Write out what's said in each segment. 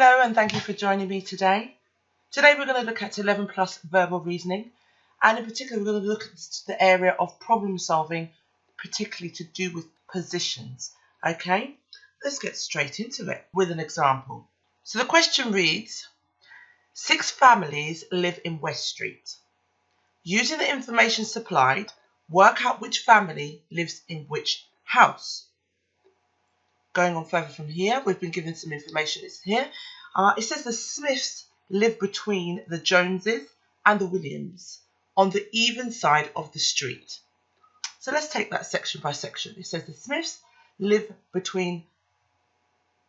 Hello and thank you for joining me today. Today we're going to look at 11 plus verbal reasoning, and in particular we're going to look at the area of problem solving, particularly to do with positions. Okay, let's get straight into it with an example. So the question reads, 6 families live in West Street. Using the information supplied, work out which family lives in which house. Going on further from here, we've been given some information. It's here. It says the Smiths live between the Joneses and the Williams on the even side of the street. So let's take that section by section. It says the Smiths live between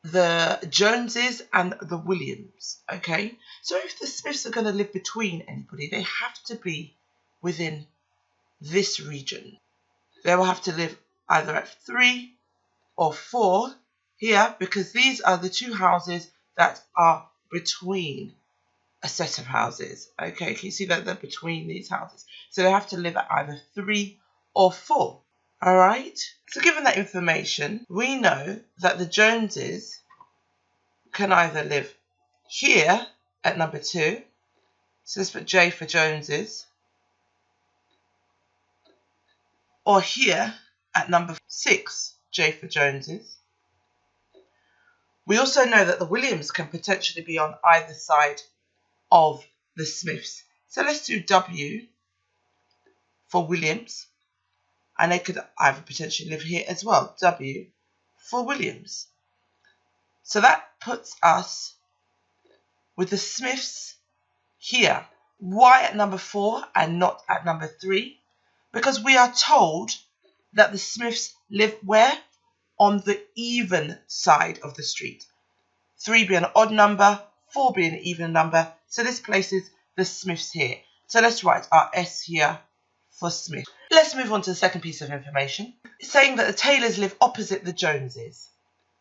the Joneses and the Williams. Okay, so if the Smiths are going to live between anybody, they have to be within this region. They will have to live either at 3 or 4 here, because these are the 2 houses that are between a set of houses. Okay, can you see that they're between these houses? So they have to live at either 3 or 4. All right, so given that information, we know that the Joneses can either live here at number 2, so let's put J for Joneses, or here at number 6, J for Joneses. We also know that the Williams can potentially be on either side of the Smiths. So let's do W for Williams, and they could either potentially live here as well, W for Williams. So that puts us with the Smiths here. Why at number 4 and not at number 3? Because we are told that the Smiths live where? On the even side of the street. 3 being an odd number, 4 being an even number. So this places the Smiths here. So let's write our S here for Smith. Let's move on to the second piece of information. It's saying that the Taylors live opposite the Joneses.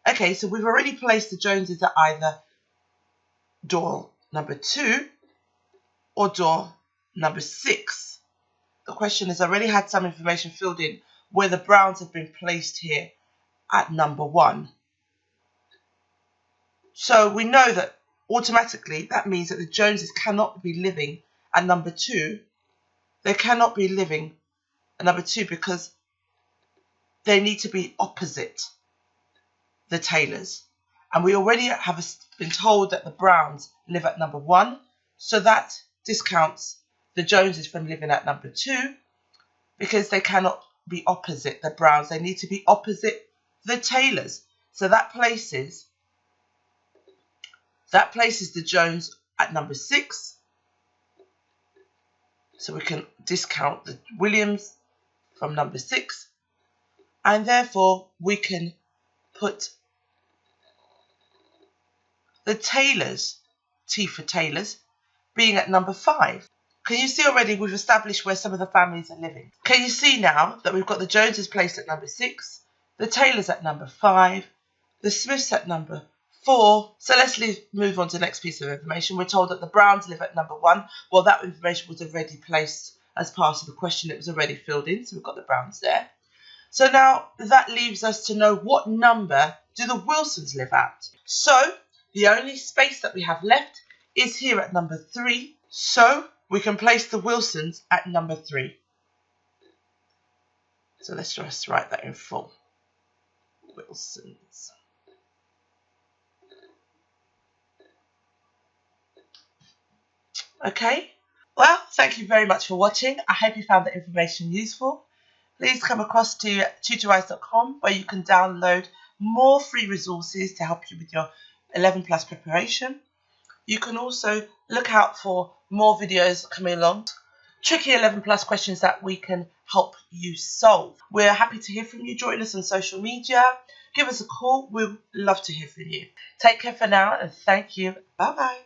Okay, so we've already placed the Joneses at either door number 2 or door number 6. The question has already had some information filled in where the Browns have been placed here at number 1. So we know that automatically that means that the Joneses cannot be living at number 2. They cannot be living at number 2 because they need to be opposite the Taylors. And we already have been told that the Browns live at number 1. So that discounts the Joneses from living at number 2 because they cannot be opposite the Browns. They need to be opposite the Taylors. So that places the Jones at number 6. So we can discount the Williams from number 6. And therefore we can put the Taylors, T for Taylors, being at number 5. Can you see already we've established where some of the families are living? Can you see now that we've got the Joneses placed at number 6, the Taylors at number 5, the Smiths at number 4. So let's move on to the next piece of information. We're told that the Browns live at number 1. Well, that information was already placed as part of the question. It was already filled in, so we've got the Browns there. So now that leaves us to know what number do the Wilsons live at. So the only space that we have left is here at number 3. So we can place the Wilsons at number 3. So let's just write that in full. Wilsons. Okay, well, thank you very much for watching. I hope you found the information useful. Please come across to tutorize.com where you can download more free resources to help you with your 11 plus preparation. You can also look out for more videos coming along, tricky 11 plus questions that we can help you solve. We're happy to hear from you. Join us on social media. Give us a call. We'd love to hear from you. Take care for now and thank you. Bye-bye.